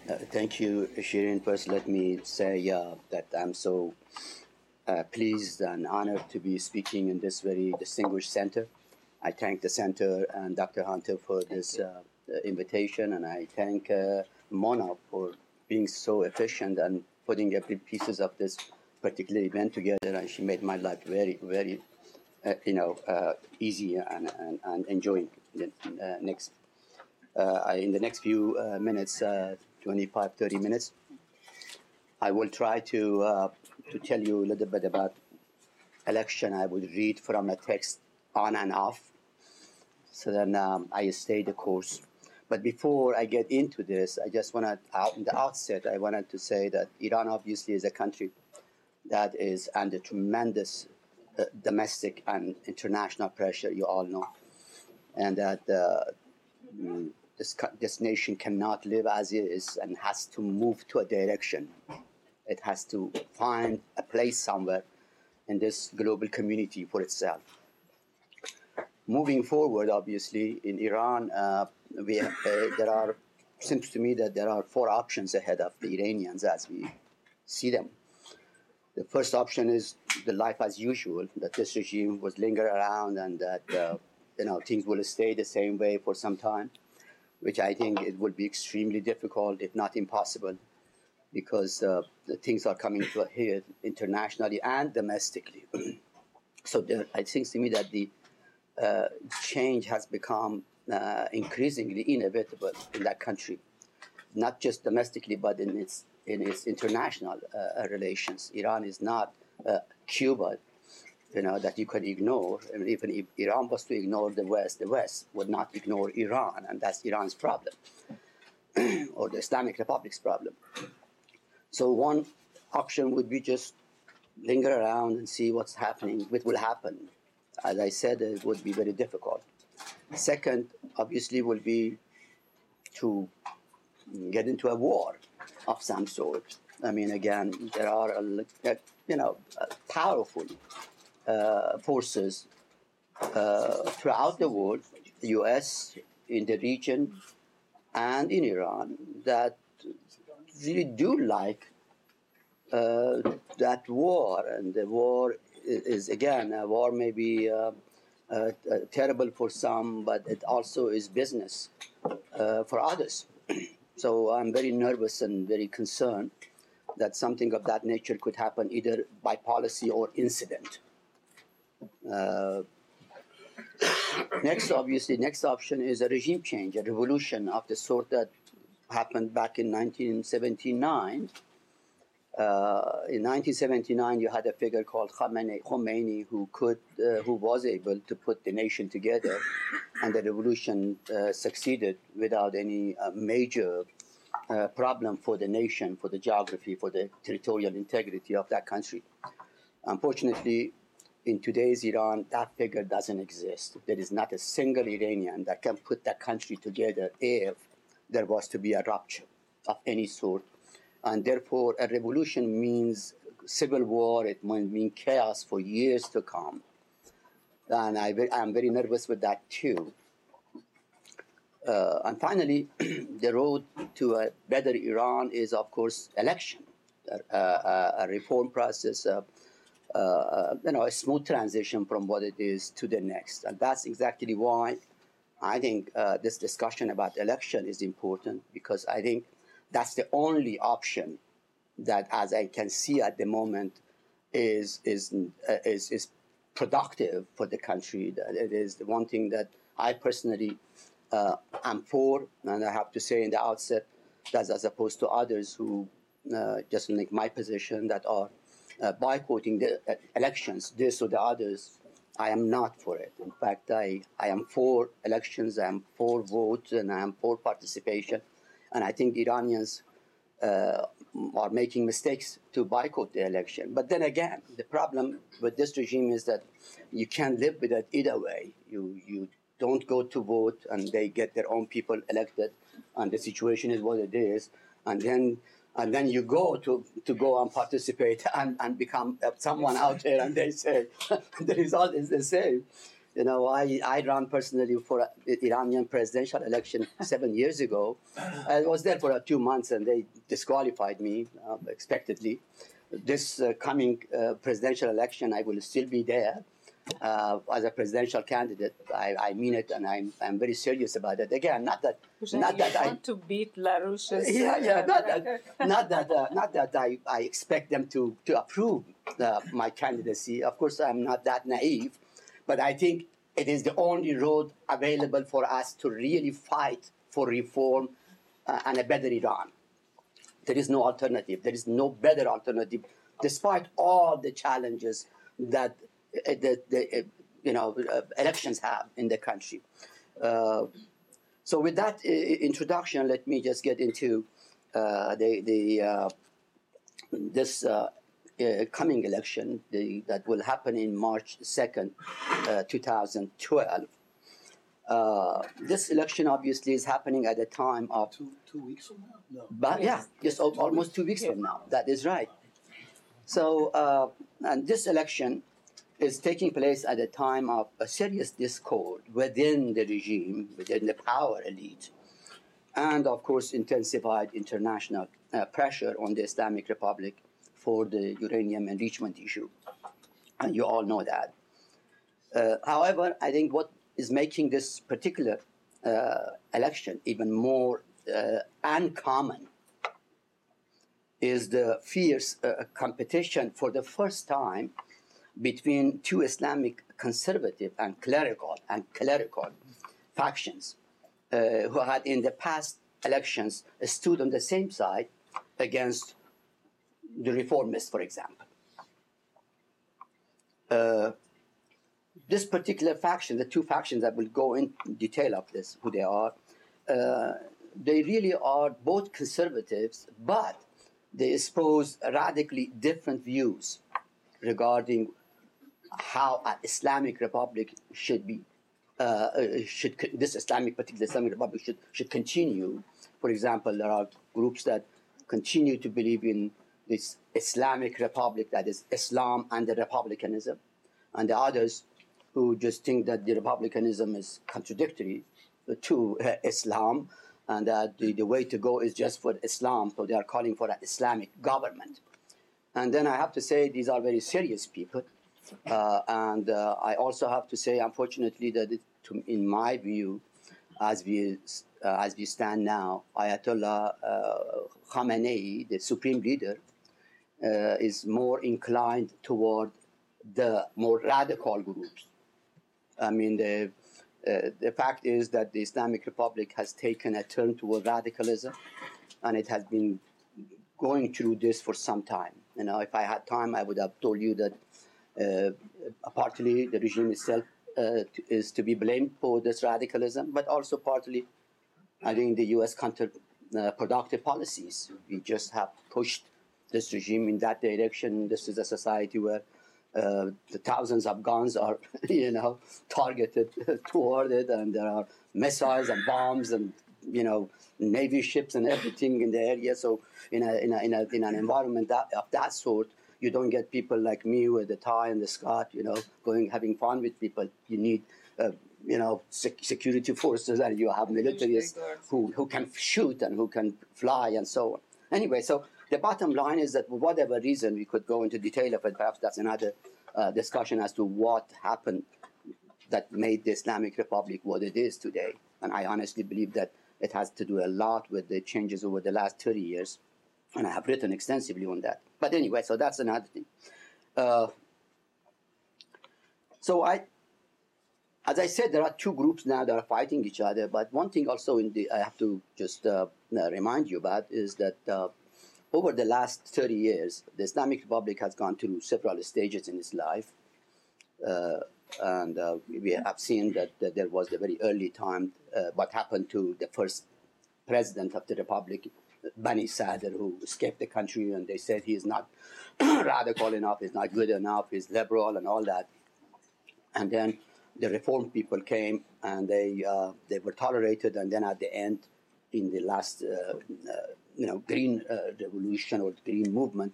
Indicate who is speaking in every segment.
Speaker 1: Thank you, Shirin. First, let me say that I'm so pleased and honored to be speaking in this very distinguished center. I thank the center and Dr. Hunter for this invitation, and I thank Mona for being so efficient and putting every pieces of this particular event together. And she made my life very, very, easy and enjoying the next in the next few minutes, 25, 30 minutes. I will try to tell you a little bit about election. I will read from a text on and off, so then I stay the course. But before I get into this, I just want to, in the outset, I wanted to say that Iran obviously is a country that is under tremendous domestic and international pressure, you all know, and that this nation cannot live as it is and has to move to a direction. It has to find a place somewhere in this global community for itself. Moving forward, obviously, in Iran, seems to me that there are four options ahead of the Iranians as we see them. The first option is the life as usual, that this regime was linger around and that things will stay the same way for some time, which I think it will be extremely difficult, if not impossible, because the things are coming to a head internationally and domestically. So it seems to me that the change has become increasingly inevitable in that country, not just domestically, but in its international relations. Iran is not Cuba, that you can ignore. I mean, even if Iran was to ignore the West would not ignore Iran, and that's Iran's problem, or the Islamic Republic's problem. So one option would be just linger around and see what's happening, what will happen. As I said, it would be very difficult. Second, obviously, will be to get into a war of some sort. I mean, again, there are powerful forces throughout the world, the U.S., in the region, and in Iran, that really do like that war. And the war is, again, a war may be terrible for some, but it also is business for others. So I'm very nervous and very concerned that something of that nature could happen either by policy or incident. Next option is a regime change, a revolution of the sort that happened back in 1979. In 1979, you had a figure called Khomeini who was able to put the nation together, and the revolution succeeded without any major problem for the nation, for the geography, for the territorial integrity of that country. Unfortunately, in today's Iran, that figure doesn't exist. There is not a single Iranian that can put that country together if there was to be a rupture of any sort. And therefore, a revolution means civil war. It might mean chaos for years to come. And I'm very nervous with that, too. And finally, the road to a better Iran is, of course, election, a reform process, a smooth transition from what it is to the next. And that's exactly why I think this discussion about election is important, because I think that's the only option that, as I can see at the moment, is productive for the country. That it is the one thing that I personally am for, and I have to say in the outset that, as opposed to others who just like my position that are boycotting the elections, this or the others, I am not for it. In fact, I am for elections, I am for votes, and I am for participation. And I think Iranians are making mistakes to boycott the election. But then again, the problem with this regime is that you can't live with it either way. You don't go to vote, and they get their own people elected, and the situation is what it is. And then you go to go and participate and become someone out there, and they say the result is the same. I ran personally for the Iranian presidential election 7 years ago. I was there for 2 months, and they disqualified me expectedly. This coming presidential election, I will still be there as a presidential candidate. I mean it, and I'm very serious about it. Again, not that
Speaker 2: I want to beat LaRouche's.
Speaker 1: Not that I expect them to approve my candidacy. Of course, I'm not that naive, but I think it is the only road available for us to really fight for reform and a better Iran. There is no alternative. There is no better alternative, despite all the challenges that the elections have in the country. So with that introduction, let me just get into this coming election that will happen in March 2nd, 2012. This election obviously is happening at a time of
Speaker 3: 2 weeks from now. No,
Speaker 1: but yeah, just almost 2 weeks from now. That is right. So, and this election is taking place at a time of a serious discord within the regime, within the power elite, and of course intensified international pressure on the Islamic Republic for the uranium enrichment issue. And you all know that. However, I think what is making this particular election even more uncommon is the fierce competition for the first time between two Islamic conservative and clerical factions who had in the past elections stood on the same side against the reformists, for example. This particular faction, the two factions that will go in detail of this, who they are, they really are both conservatives, but they espouse radically different views regarding how an Islamic Republic should be, this particular Islamic Republic should continue. For example, there are groups that continue to believe in this Islamic Republic, that is Islam and the republicanism, and the others who just think that the republicanism is contradictory to Islam, and that the way to go is just for Islam, so they are calling for an Islamic government. And then I have to say these are very serious people. And I also have to say, unfortunately, that in my view, as we stand now, Ayatollah Khamenei, the supreme leader, is more inclined toward the more radical groups. I mean, the fact is that the Islamic Republic has taken a turn toward radicalism, and it has been going through this for some time. If I had time, I would have told you that partly the regime itself is to be blamed for this radicalism, but also partly, I think, the U.S. counterproductive policies. We just have pushed this regime in that direction. This is a society where the thousands of guns are, targeted toward it, and there are missiles and bombs and, Navy ships and everything in the area. So in an environment of that sort, you don't get people like me with the tie and the scarf, having fun with people. You need, security forces, and you have militaries who can shoot and who can fly and so on. Anyway, so the bottom line is that for whatever reason, we could go into detail of it. Perhaps that's another discussion as to what happened that made the Islamic Republic what it is today. And I honestly believe that it has to do a lot with the changes over the last 30 years. And I have written extensively on that. But anyway, so that's another thing. As I said, there are two groups now that are fighting each other. But one thing also I have to just remind you about is that over the last 30 years, the Islamic Republic has gone through several stages in its life. And we have seen that there was the very early time what happened to the first president of the Republic, Bani Sadr, who escaped the country, and they said he is not radical enough, he's not good enough, he's liberal and all that. And then the reform people came, and they were tolerated, and then at the end, in the last green revolution or green movement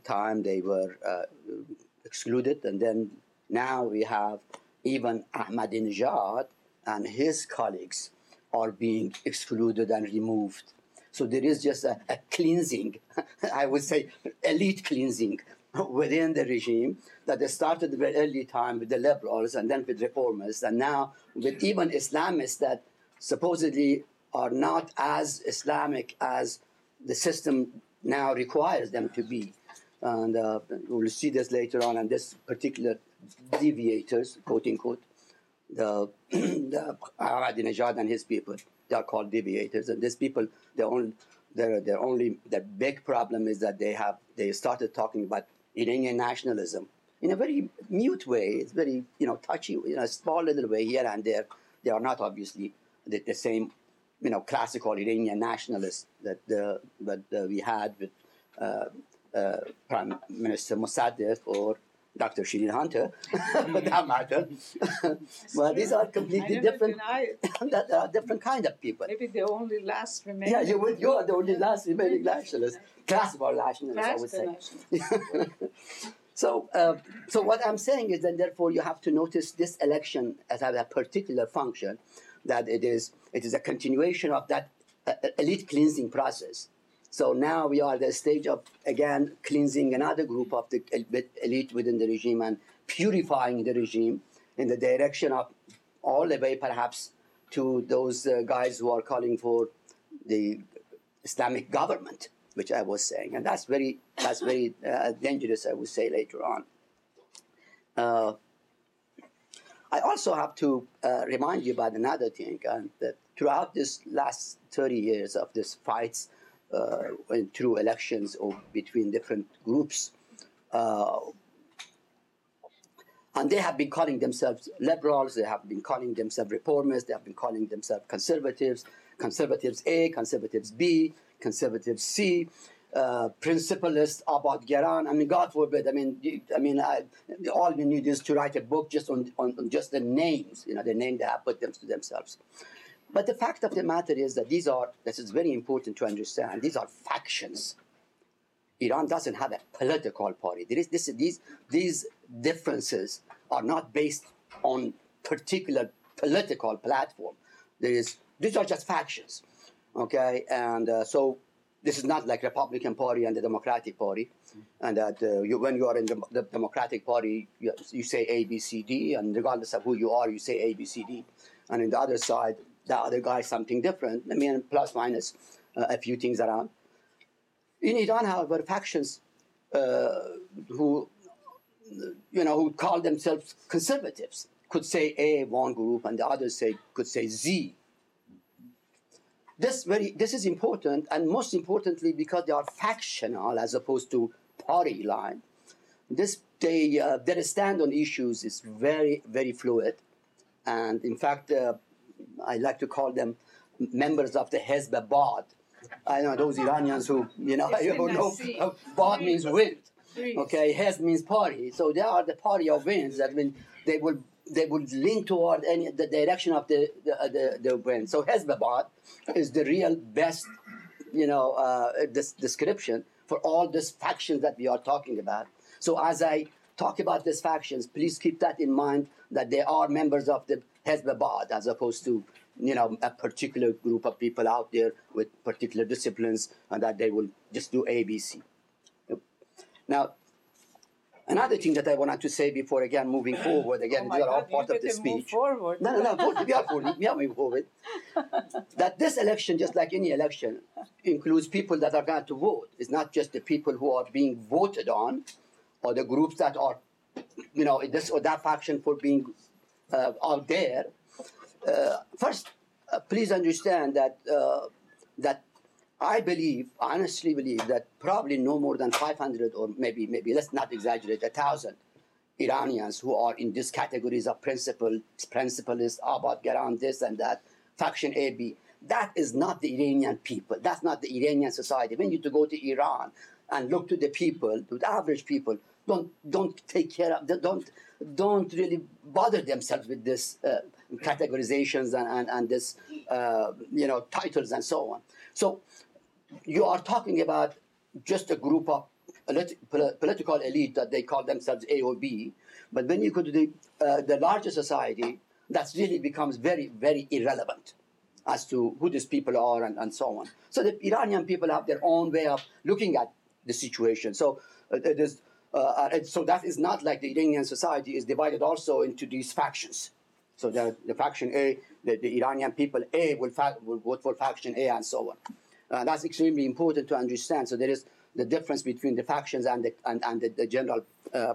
Speaker 1: time, they were excluded, and then Now we have even Ahmadinejad and his colleagues are being excluded and removed. So there is just a cleansing, I would say elite cleansing within the regime that started at a very early time with the liberals and then with reformists, and now with even Islamists that supposedly are not as Islamic as the system now requires them to be. And we'll see this later on, and this particular deviators, quote unquote, the Ahmadinejad and his people, they are called deviators. And these people, their big problem is that they started talking about Iranian nationalism in a very mute way. It's very, touchy, a small little way here and there. They are not obviously the same, classical Iranian nationalists that we had with Prime Minister Mossadegh or Dr. Shireen Hunter, for that matter. But these are completely different. That are different kind of people.
Speaker 2: Maybe the only last remaining.
Speaker 1: Yeah, you are the only last remaining nationalist, classical nationalist, I would say. So what I'm saying is that therefore you have to notice this election as a particular function, that it is a continuation of that elite cleansing process. So now we are at the stage of, again, cleansing another group of the elite within the regime and purifying the regime in the direction of all the way perhaps to those guys who are calling for the Islamic government, which I was saying. And that's very dangerous, I would say, later on. I also have to remind you about another thing, and that throughout this last 30 years of these fights, through elections or between different groups. And they have been calling themselves liberals, they have been calling themselves reformists, they have been calling themselves conservatives, conservatives A, conservatives B, conservatives C, principalists, avant-garde. I mean, God forbid. All we need is to write a book just on just the names, the name they have put them to themselves. But the fact of the matter is that this is very important to understand, these are factions. Iran doesn't have a political party. These differences are not based on particular political platform. These are just factions, okay? And so this is not like Republican Party and the Democratic Party, and that when you are in the Democratic Party, you say A, B, C, D, and regardless of who you are, you say A, B, C, D. And on the other side, the other guy something different. Plus minus a few things around. In Iran, however, factions who call themselves conservatives could say A, one group, and the others could say Z. This is important, and most importantly because they are factional as opposed to party line. Their stand on issues is very, very fluid, and in fact, I like to call them members of the Hezbollah. I know those Iranians who know Bad means wind. Okay, Hez means party. So they are the party of winds. That means they would lean toward the direction of the wind. So Hezbollah is the real best, this description for all these factions that we are talking about. So as I talk about these factions, please keep that in mind, that they are members of the Hezbollah as opposed to a particular group of people out there with particular disciplines, and that they will just do A, B, C. Now, another thing that I wanted to say before, again, moving forward, these are all part of the speech.
Speaker 2: Move forward.
Speaker 1: No, we are moving forward. That this election, just like any election, includes people that are going to vote. It's not just the people who are being voted on, or the groups that are, this or that faction for being out there. First, please understand that I honestly believe that probably no more than 500 or maybe let's not exaggerate, 1,000 Iranians who are in these categories of principalists, avant-garde, this and that, faction A, B. That is not the Iranian people. That's not the Iranian society. When you to go to Iran and look to the people, to the average people, don't take care of, don't really bother themselves with this categorizations and this titles and so on. So you are talking about just a group of political elite that they call themselves A or B. But when you go to the larger society, that really becomes very, very irrelevant as to who these people are and so on. So the Iranian people have their own way of looking at the situation. So so that is not like the Iranian society is divided also into these factions. So the faction A, the Iranian people A will vote for faction A and so on. That's extremely important to understand. So there is the difference between the factions and the general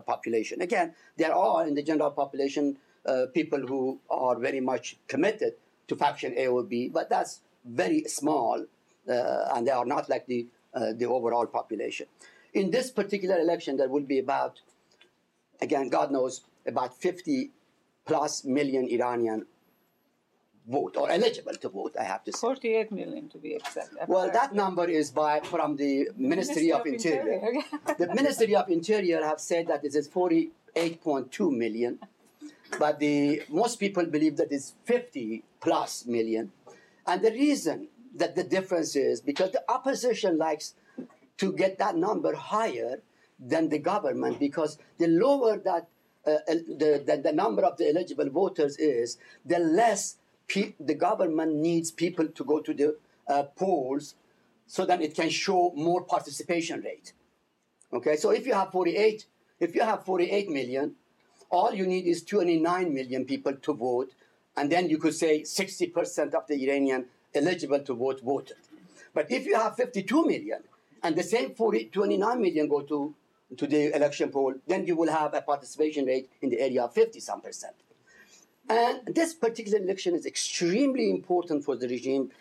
Speaker 1: population. Again, there are in the general population people who are very much committed to faction A or B, but that's very small, and they are not like the overall population. In this particular election, there will be about, again, God knows, about 50 plus million Iranian vote, or eligible to vote, I have to say.
Speaker 2: 48 million to be exact.
Speaker 1: Well, that number is from the Ministry of Interior. The Ministry of Interior have said that it is 48.2 million, but most people believe that it's 50 plus million. And the reason that the difference is because the opposition likes to get that number higher than the government, because the lower that the number of the eligible voters is, the less the government needs people to go to the polls, so that it can show more participation rate. Okay, so if you have 48 million, all you need is 29 million people to vote, and then you could say 60% of the Iranian eligible to vote voted. But if you have 52 million, and the same 29 million go to the election poll, then you will have a participation rate in the area of 50-some%. And this particular election is extremely important for the regime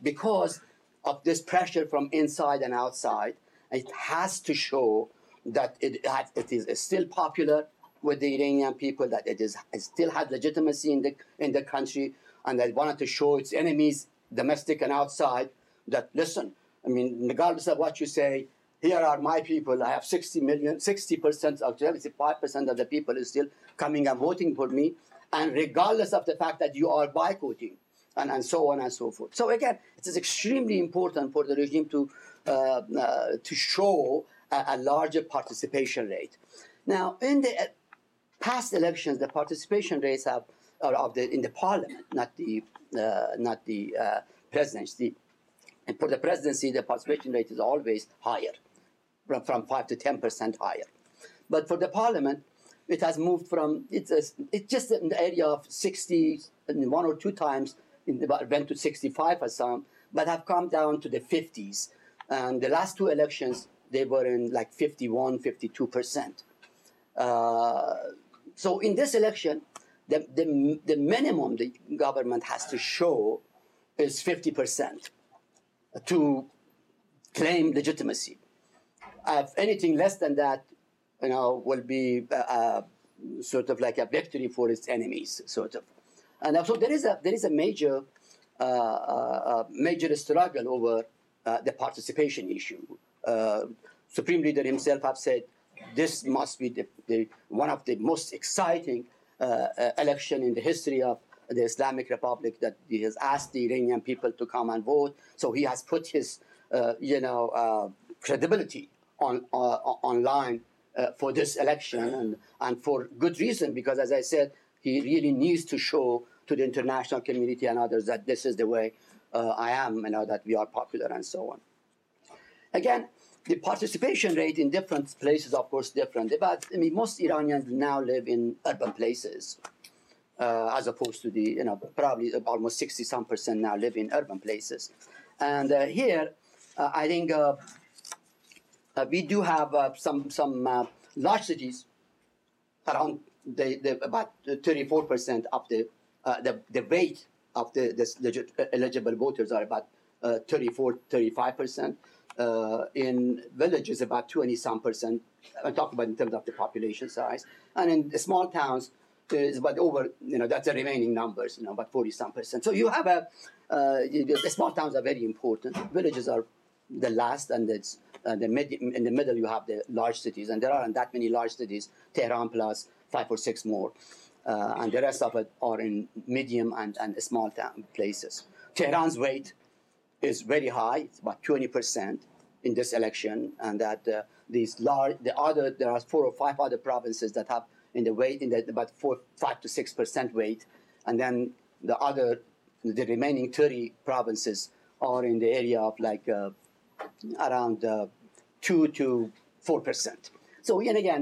Speaker 1: because of this pressure from inside and outside. It has to show that it is still popular with the Iranian people, that it still has legitimacy in the country, and they wanted to show its enemies, domestic and outside, that, listen, I mean, regardless of what you say, here are my people. I have 60 million, 60%, or 75% of the people is still coming and voting for me. And regardless of the fact that you are boycotting, and so on and so forth. So again, it is extremely important for the regime to show a larger participation rate. Now, in the past elections, the participation rates in the parliament, not the presidency. And for the presidency, the participation rate is always higher, from 5 to 10% higher. But for the parliament, it has moved from, it's just in the area of 60, and one or two times, went to 65 or some, but have come down to the 50s. And the last two elections, they were in like 51, 52%. So in this election, the minimum the government has to show is 50% to claim legitimacy. If anything less than that, will be sort of like a victory for its enemies, sort of. And so there is a major struggle over the participation issue. Supreme Leader himself have said this must be the one of the most exciting election in the history of the Islamic Republic, that he has asked the Iranian people to come and vote. So he has put his credibility online for this election, and for good reason, because as I said, he really needs to show to the international community and others that this is the way I am, that we are popular and so on. Again, the participation rate in different places, of course, different. But most Iranians now live in urban places, as opposed to the, probably almost 60-some% now live in urban places. And here, I think we do have some large cities, around about 34% of the weight of the eligible voters are about 34-35%. In villages, about 20-some%. I'm talking about in terms of the population size. And in the small towns, it's about over, that's the remaining numbers, about 40-some%. So you have the small towns are very important. Villages are the last, and it's in the middle you have the large cities. And there aren't that many large cities, Tehran plus 5 or 6 more. And the rest of it are in medium and small town places. Tehran's weight is very high. It's about 20%. in this election, and that there are 4 or 5 other provinces that have about 5 to 6% weight, and then the remaining 30 provinces are in the area of like around 2 to 4%. So again,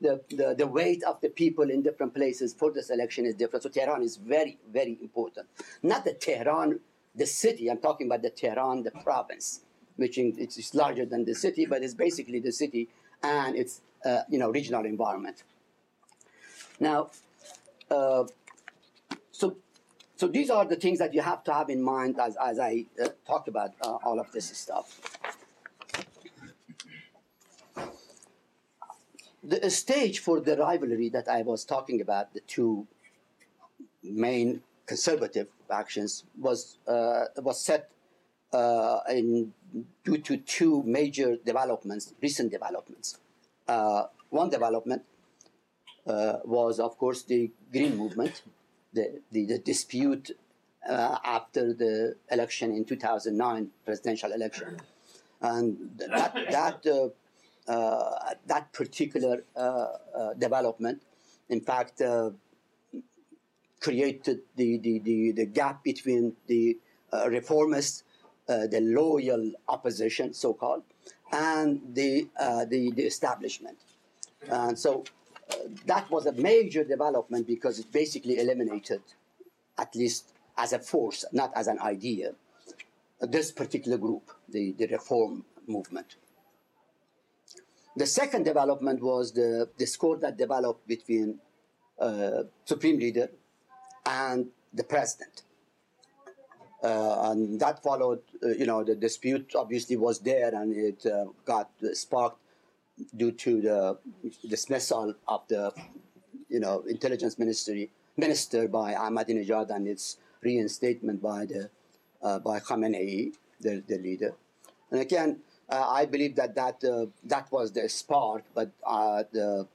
Speaker 1: the weight of the people in different places for this election is different. So Tehran is very, very important. Not the Tehran, the city. I'm talking about the Tehran, the province, which it's larger than the city, but it's basically the city and its regional environment. Now, so these are the things that you have to have in mind as I talk about all of this stuff. The stage for the rivalry that I was talking about, the two main conservative factions, was set due to 2 major developments, recent developments. One development was, of course, the Green Movement, the dispute after the election in 2009, presidential election. And that particular development, in fact, created the gap between the reformists, the loyal opposition, so-called, and the establishment. And so that was a major development because it basically eliminated, at least as a force, not as an idea, this particular group, the reform movement. The second development was the discord that developed between Supreme Leader and the President. And that followed, the dispute obviously was there, and it got sparked due to the dismissal of the, intelligence minister by Ahmadinejad and its reinstatement by Khamenei, the leader. And again, I believe that was the spark, but the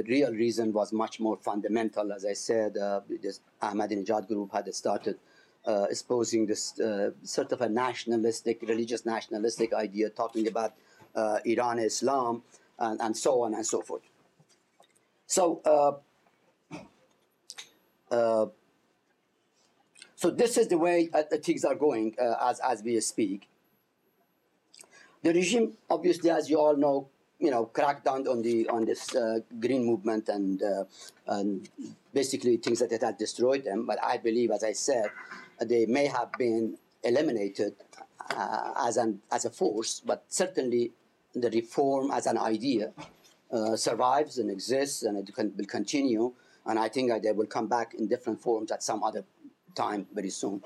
Speaker 1: real reason was much more fundamental. As I said, this Ahmadinejad group had started espousing this sort of a religious nationalistic idea, talking about Iran, Islam, and so on and so forth. So, so this is the way things are going as we speak. The regime, obviously, as you all know, cracked down on this Green Movement and basically things that it had destroyed them. But I believe, as I said, they may have been eliminated as a force, but certainly the reform as an idea survives and exists, and it will continue. And I think that they will come back in different forms at some other time very soon.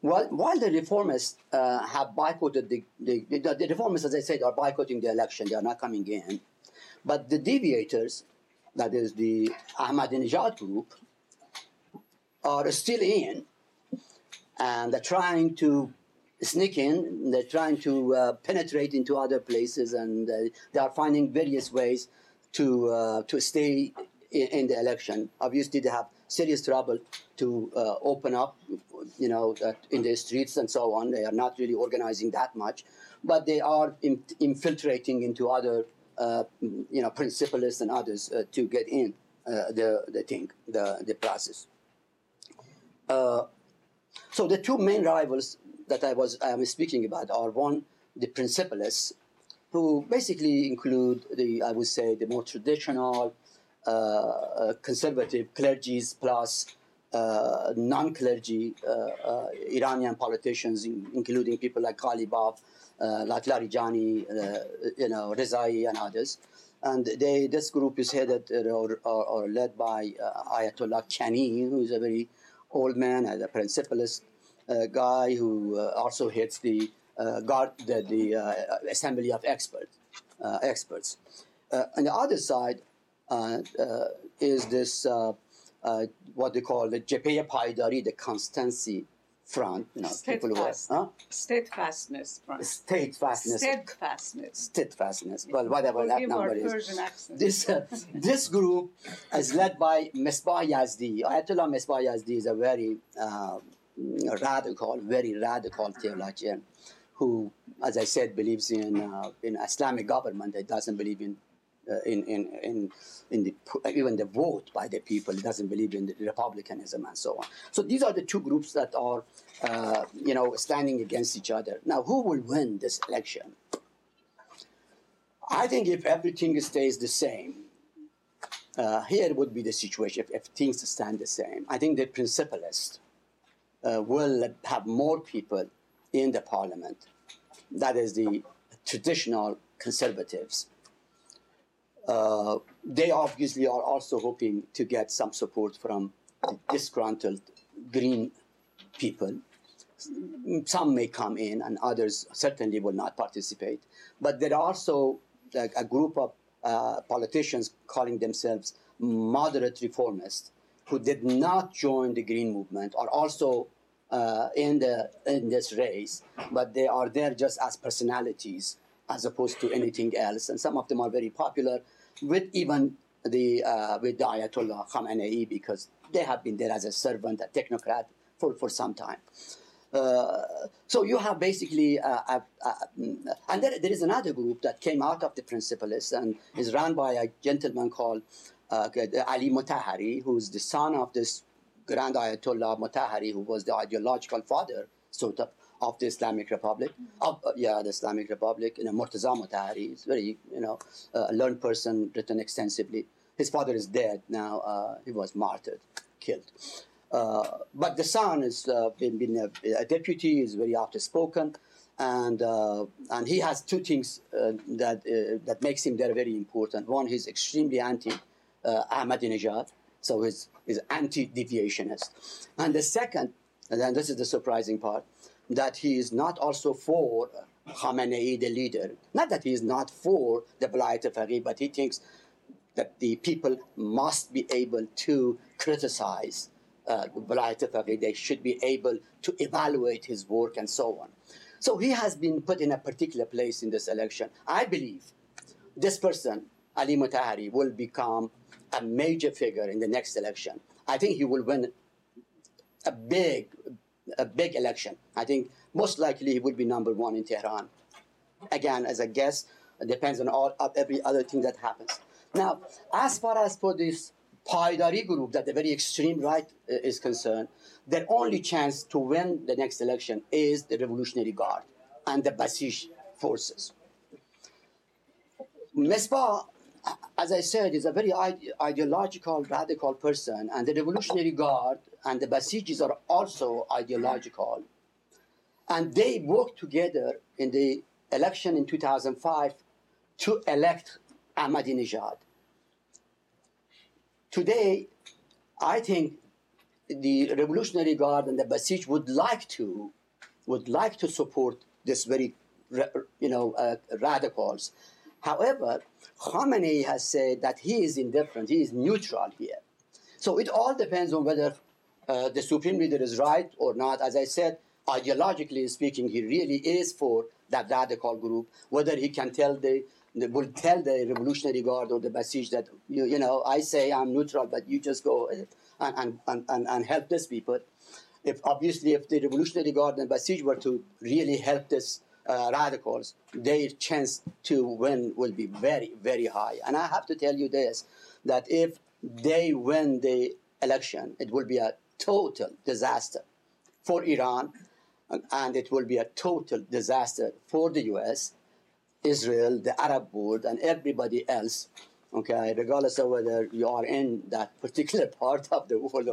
Speaker 1: While the reformists have boycotted the reformists, as I said, are boycotting the election, they are not coming in. But the deviators, that is the Ahmadinejad group, are still in, and they're trying to sneak in, they're trying to penetrate into other places, and they are finding various ways to stay in the election. Obviously, they have serious trouble to open up, in the streets and so on. They are not really organizing that much, but they are infiltrating into other, principalists and others to get in the process. So the 2 main rivals that I am speaking about are, one, the principalists, who basically include I would say, the more traditional conservative clergies plus non-clergy Iranian politicians, including people like Ghalibaf, like Larijani, Rezai, and others. And this group is headed or led by Ayatollah Chani, who is a very old man, a principalist guy who also heads the Assembly of Experts. On the other side is this what they call the Jebhe Paidari, the constancy front, people who are
Speaker 2: steadfastness front.
Speaker 1: Steadfastness. Well, whatever that number is.
Speaker 2: Persian accent.
Speaker 1: This group is led by Misbah Yazdi. Ayatollah Misbah Yazdi is a very very radical theologian who, as I said, believes in Islamic government. He doesn't believe in even the vote by the people. He doesn't believe in the republicanism and so on. So these are the two groups that are, standing against each other. Now, who will win this election? I think if everything stays the same, here would be the situation. If things stand the same, I think the principalists will have more people in the parliament. That is the traditional conservatives. They obviously are also hoping to get some support from disgruntled green people. Some may come in and others certainly will not participate. But there are also a group of politicians calling themselves moderate reformists who did not join the green movement are also in this race, but they are there just as personalities as opposed to anything else. And some of them are very popular with even the Ayatollah Khamenei, because they have been there as a servant, a technocrat for some time. So you have basically, and there is another group that came out of the principalists and is run by a gentleman called Ali Mutahari, who's the son of this Grand Ayatollah Mutahari, who was the ideological father, sort of the Islamic Republic. The Islamic Republic. Murtaza Mutahari is very, a learned person, written extensively. His father is dead now. He was martyred, killed. But the son has been a deputy, is very outspoken, and he has two things that makes him there very important. One, he's extremely anti-Ahmadinejad, so he's anti-deviationist. And the second, and then this is the surprising part, that he is not also for Khamenei, the leader. Not that he is not for the Vilayat al-Faqih, but he thinks that the people must be able to criticize Vilayat al-Faqih. They should be able to evaluate his work and so on. So he has been put in a particular place in this election. I believe this person, Ali Mutahari, will become a major figure in the next election. I think he will win a big election. I think most likely he will be number one in Tehran. Again, as a guess, it depends on every other thing that happens. Now, as far as for this Paidari group, that the very extreme right is concerned, their only chance to win the next election is the Revolutionary Guard and the Basij forces. Misbah, as I said, is a very ideological, radical person, and the Revolutionary Guard and the Basijis are also ideological. And they worked together in the election in 2005 to elect Ahmadinejad. Today, I think the Revolutionary Guard and the Basij would like to support this very, radicals. However, Khamenei has said that he is indifferent, he is neutral here. So it all depends on whether the Supreme Leader is right or not. As I said, ideologically speaking, he really is for that radical group. Whether he can will tell the Revolutionary Guard or the Basij that, I say I'm neutral, but you just go and help these people. If the Revolutionary Guard and Basij were to really help this radicals, their chance to win will be very, very high. And I have to tell you this, that if they win the election, it will be a total disaster for Iran, and it will be a total disaster for the U.S., Israel, the Arab world, and everybody else, okay, regardless of whether you are in that particular part of the world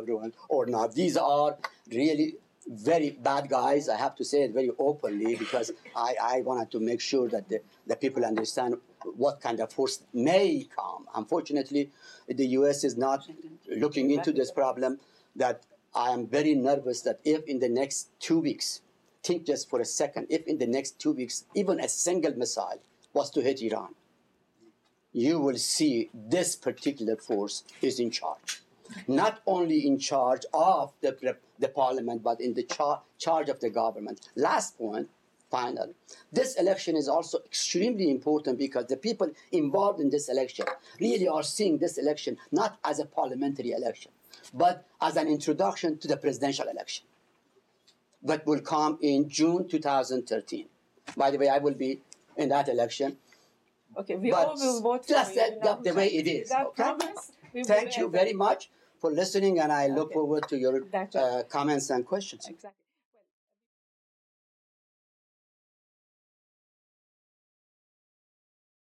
Speaker 1: or not. These are really very bad guys. I have to say it very openly because I wanted to make sure that the people understand what kind of force may come. Unfortunately, the U.S. is not looking into this problem. That I am very nervous that if in the next 2 weeks, think just for a second, if in the next 2 weeks, even a single missile was to hit Iran, you will see this particular force is in charge. not only in charge of the parliament, but in the charge of the government. Last point, final. This election is also extremely important because the people involved in this election really are seeing this election not as a parliamentary election, but as an introduction to the presidential election that will come in June 2013. By the way, I will be in that election.
Speaker 2: Okay, we all will vote for
Speaker 1: just
Speaker 2: you.
Speaker 1: the way it is.
Speaker 2: That
Speaker 1: Okay?
Speaker 2: promise?
Speaker 1: Thank you very much for listening, and I look
Speaker 2: Okay.
Speaker 1: forward to your
Speaker 2: That's right.
Speaker 1: comments and questions.
Speaker 2: Exactly.